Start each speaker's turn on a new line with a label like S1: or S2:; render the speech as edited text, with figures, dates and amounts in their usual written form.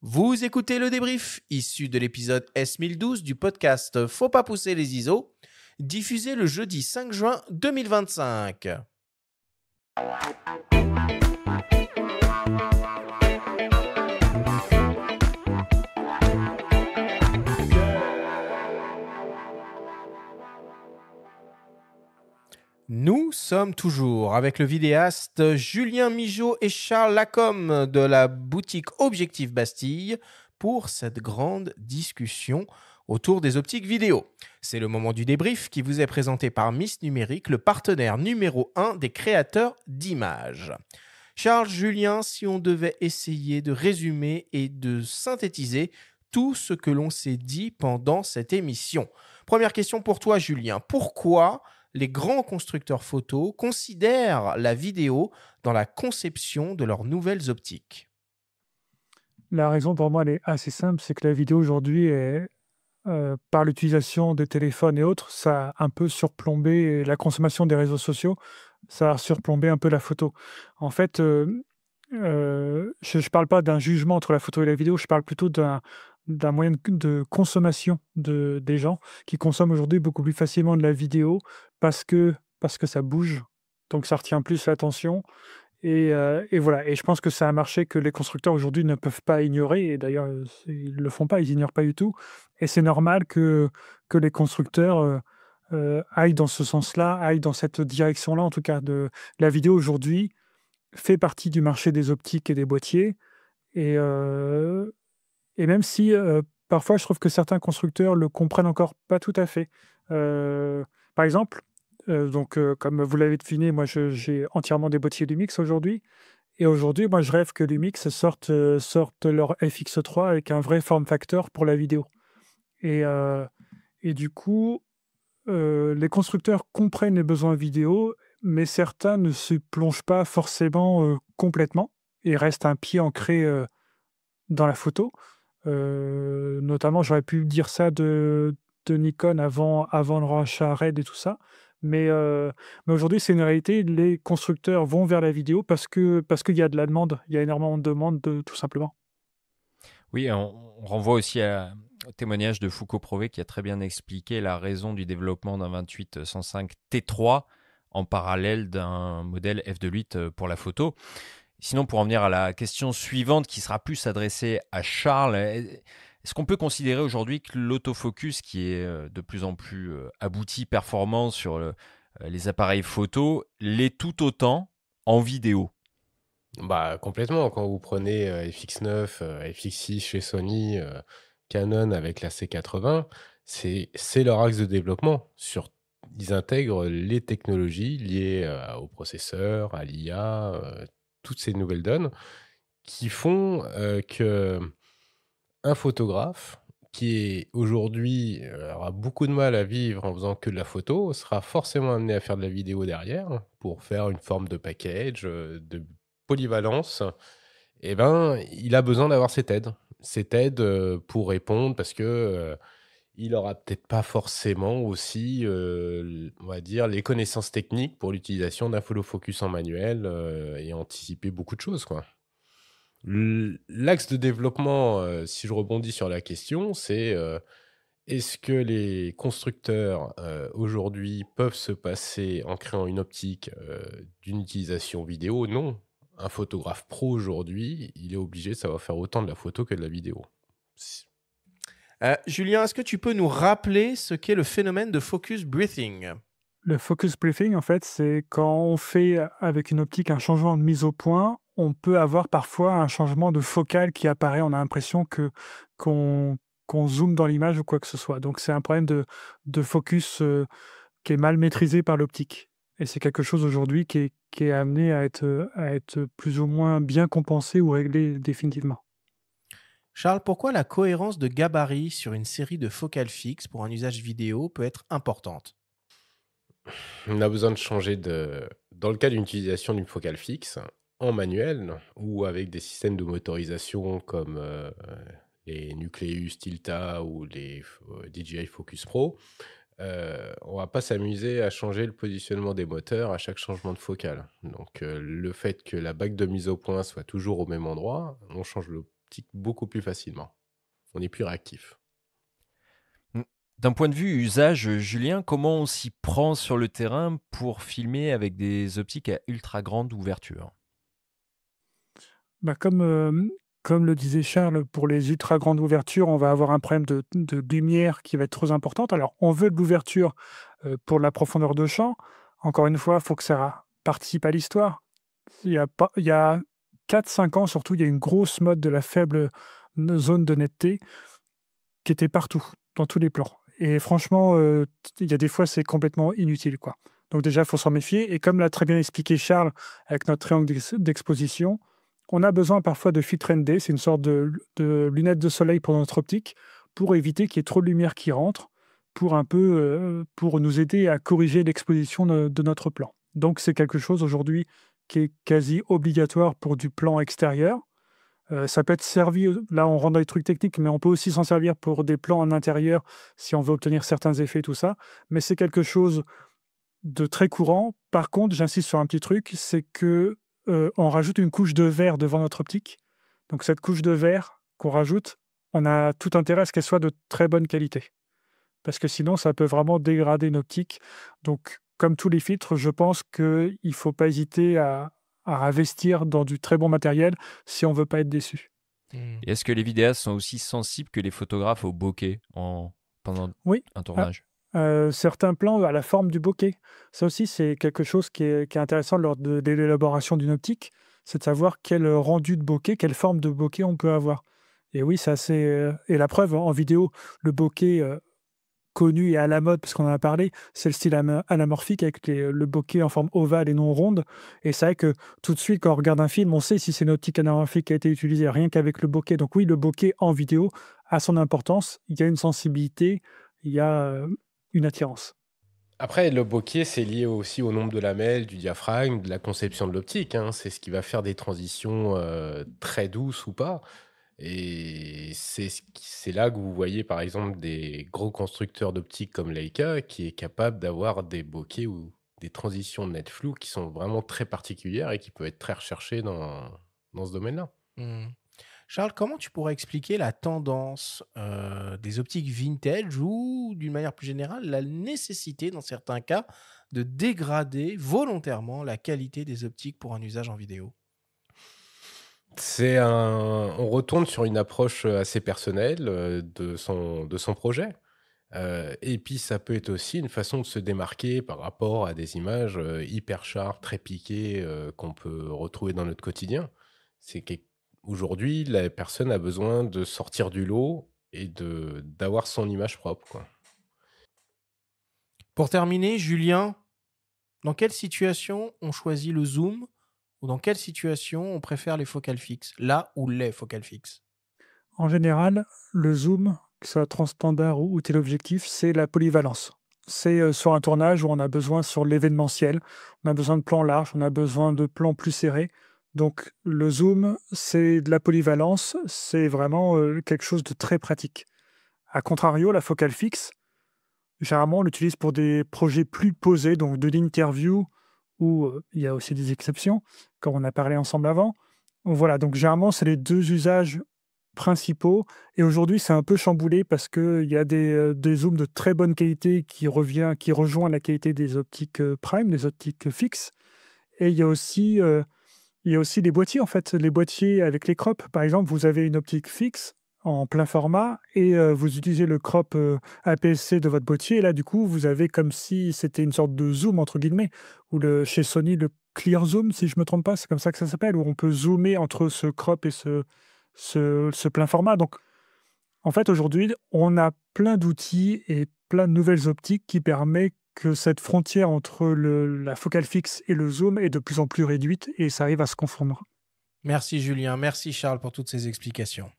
S1: Vous écoutez le débrief, issu de l'épisode S1012 du podcast Faut pas pousser les ISO, diffusé le jeudi 5 juin 2025. Nous sommes toujours avec le vidéaste Julien Migeot et Charles Lacombe de la boutique Objectif Bastille pour cette grande discussion autour des optiques vidéo. C'est le moment du débrief qui vous est présenté par Miss Numérique, le partenaire numéro 1 des créateurs d'images. Charles, Julien, si on devait essayer de résumer et de synthétiser tout ce que l'on s'est dit pendant cette émission. Première question pour toi, Julien. Pourquoi les grands constructeurs photo considèrent la vidéo dans la conception de leurs nouvelles optiques?
S2: La raison pour moi, elle est assez simple, c'est que la vidéo aujourd'hui est, par l'utilisation des téléphones et autres, ça a un peu surplombé la consommation des réseaux sociaux, ça a surplombé un peu la photo. En fait, je ne parle pas d'un jugement entre la photo et la vidéo, je parle plutôt d'un moyen de consommation des gens qui consomment aujourd'hui beaucoup plus facilement de la vidéo parce que ça bouge, donc ça retient plus l'attention et voilà. Et je pense que c'est un marché que les constructeurs aujourd'hui ne peuvent pas ignorer et d'ailleurs, ils le font pas, ils ignorent pas du tout et c'est normal que les constructeurs, aillent dans ce sens-là, aillent dans cette direction-là, en tout cas de la vidéo aujourd'hui fait partie du marché des optiques et des boîtiers et heu et même si, parfois je trouve que certains constructeurs le comprennent encore pas tout à fait. Par exemple, comme vous l'avez deviné, moi j'ai entièrement des boîtiers Lumix aujourd'hui et aujourd'hui, moi je rêve que Lumix sorte leur FX3 avec un vrai form factor pour la vidéo et heu et du coup, les constructeurs comprennent les besoins vidéo, mais certains ne se plongent pas forcément, complètement et restent un pied ancré, dans la photo. Notamment, j'aurais pu dire ça de Nikon avant le rachat Red et tout ça. Mais aujourd'hui, c'est une réalité. Les constructeurs vont vers la vidéo parce qu'il y a de la demande. Il y a énormément de demandes, tout simplement.
S3: Oui, on renvoie aussi au témoignage de Foucault Prové qui a très bien expliqué la raison du développement d'un 28-105 T3 en parallèle d'un modèle f2.8 pour la photo. Sinon, pour en venir à la question suivante qui sera plus adressée à Charles, est-ce qu'on peut considérer aujourd'hui que l'autofocus, qui est de plus en plus abouti, performant sur les appareils photo, l'est tout autant en vidéo?
S4: Bah, complètement. Quand vous prenez FX9, FX6 chez Sony, Canon avec la C80, c'est leur axe de développement. Ils intègrent les technologies liées au processeur, à l'IA, toutes ces nouvelles donnes qui font que un photographe qui est aujourd'hui aura beaucoup de mal à vivre en faisant que de la photo sera forcément amené à faire de la vidéo derrière pour faire une forme de package, de polyvalence. Et ben, il a besoin d'avoir cette aide pour répondre parce que il aura peut-être pas forcément aussi, on va dire, les connaissances techniques pour l'utilisation d'un follow focus en manuel et anticiper beaucoup de choses, quoi. L'axe de développement, si je rebondis sur la question, c'est est-ce que les constructeurs aujourd'hui peuvent se passer, en créant une optique, d'une utilisation vidéo? Non. Un photographe pro aujourd'hui, il est obligé de savoir faire autant de la photo que de la vidéo.
S1: Julien, est-ce que tu peux nous rappeler ce qu'est le phénomène de focus breathing?
S2: Le focus briefing, en fait, c'est quand on fait avec une optique un changement de mise au point, on peut avoir parfois un changement de focale qui apparaît. On a l'impression qu'on zoome dans l'image ou quoi que ce soit. Donc c'est un problème de focus qui est mal maîtrisé par l'optique. Et c'est quelque chose aujourd'hui qui est amené à être plus ou moins bien compensé ou réglé définitivement.
S1: Charles, pourquoi la cohérence de gabarit sur une série de focales fixes pour un usage vidéo peut être importante?
S4: On a besoin de changer dans le cas d'une utilisation d'une focale fixe, en manuel ou avec des systèmes de motorisation comme les Nucleus Tilta ou les DJI Focus Pro, on va pas s'amuser à changer le positionnement des moteurs à chaque changement de focale. Donc le fait que la bague de mise au point soit toujours au même endroit, on change l'optique beaucoup plus facilement. On est plus réactif.
S3: D'un point de vue usage, Julien, comment on s'y prend sur le terrain pour filmer avec des optiques à ultra grande ouverture?
S2: Comme le disait Charles, pour les ultra grandes ouvertures, on va avoir un problème de lumière qui va être trop importante. Alors, on veut de l'ouverture pour la profondeur de champ. Encore une fois, il faut que ça participe à l'histoire. Il y a 4-5 ans, surtout, il y a une grosse mode de la faible zone de netteté qui était partout, dans tous les plans. Et franchement, il y a des fois, c'est complètement inutile, quoi. Donc déjà, il faut s'en méfier. Et comme l'a très bien expliqué Charles avec notre triangle d'exposition, on a besoin parfois de filtre ND, c'est une sorte de lunettes de soleil pour notre optique, pour éviter qu'il y ait trop de lumière qui rentre, pour nous aider à corriger l'exposition de notre plan. Donc c'est quelque chose aujourd'hui qui est quasi obligatoire pour du plan extérieur. Ça peut être servi, là on rentre dans les trucs techniques, mais on peut aussi s'en servir pour des plans en intérieur si on veut obtenir certains effets, tout ça. Mais c'est quelque chose de très courant. Par contre, j'insiste sur un petit truc, c'est que on rajoute une couche de verre devant notre optique. Donc cette couche de verre qu'on rajoute, on a tout intérêt à ce qu'elle soit de très bonne qualité. Parce que sinon, ça peut vraiment dégrader une optique. Donc, comme tous les filtres, je pense qu'il ne faut pas hésiter à investir dans du très bon matériel si on ne veut pas être déçu.
S3: Et est-ce que les vidéastes sont aussi sensibles que les photographes au bokeh pendant
S2: Oui.
S3: un tournage?
S2: Certains plans à la forme du bokeh. Ça aussi, c'est quelque chose qui est intéressant lors de l'élaboration d'une optique, c'est de savoir quel rendu de bokeh, quelle forme de bokeh on peut avoir. Et oui, c'est assez... et la preuve, en vidéo, le bokeh connu et à la mode, parce qu'on en a parlé, c'est le style anamorphique avec le bokeh en forme ovale et non ronde. Et c'est vrai que tout de suite, quand on regarde un film, on sait si c'est une optique anamorphique qui a été utilisée rien qu'avec le bokeh. Donc oui, le bokeh en vidéo a son importance. Il y a une sensibilité, il y a une attirance.
S4: Après, le bokeh, c'est lié aussi au nombre de lamelles, du diaphragme, de la conception de l'optique, hein. C'est ce qui va faire des transitions très douces ou pas. Et c'est là que vous voyez, par exemple, des gros constructeurs d'optique comme Leica qui est capable d'avoir des bokeh ou des transitions de net flou qui sont vraiment très particulières et qui peuvent être très recherchées dans ce domaine-là.
S1: Charles, comment tu pourrais expliquer la tendance des optiques vintage ou, d'une manière plus générale, la nécessité, dans certains cas, de dégrader volontairement la qualité des optiques pour un usage en vidéo?
S4: On retourne sur une approche assez personnelle de son projet. Et puis, ça peut être aussi une façon de se démarquer par rapport à des images hyper sharp, très piquées qu'on peut retrouver dans notre quotidien. Aujourd'hui, la personne a besoin de sortir du lot et d'avoir son image propre, quoi.
S1: Pour terminer, Julien, dans quelle situation on choisit le zoom ou dans quelle situation on préfère les focales fixes, là ou les focales fixes?
S2: En général, le zoom, que ce soit transpondeur ou téléobjectif, c'est la polyvalence. C'est sur un tournage où on a besoin sur l'événementiel, on a besoin de plans larges, on a besoin de plans plus serrés. Donc le zoom, c'est de la polyvalence, c'est vraiment quelque chose de très pratique. A contrario, la focale fixe, généralement, on l'utilise pour des projets plus posés, donc de l'interview, où il y a aussi des exceptions, comme on a parlé ensemble avant. Voilà, donc généralement, c'est les deux usages principaux. Et aujourd'hui, c'est un peu chamboulé parce qu'il y a des zooms de très bonne qualité qui rejoint la qualité des optiques prime, des optiques fixes. Et il y a aussi les boîtiers, en fait, les boîtiers avec les crops. Par exemple, vous avez une optique fixe en plein format et vous utilisez le crop APS-C de votre boîtier. Et là, du coup, vous avez comme si c'était une sorte de zoom, entre guillemets, ou chez Sony, le clear zoom, si je ne me trompe pas, c'est comme ça que ça s'appelle, où on peut zoomer entre ce crop et ce plein format. Donc, en fait, aujourd'hui, on a plein d'outils et plein de nouvelles optiques qui permettent que cette frontière entre la focale fixe et le zoom est de plus en plus réduite et ça arrive à se confondre.
S1: Merci Julien, merci Charles pour toutes ces explications.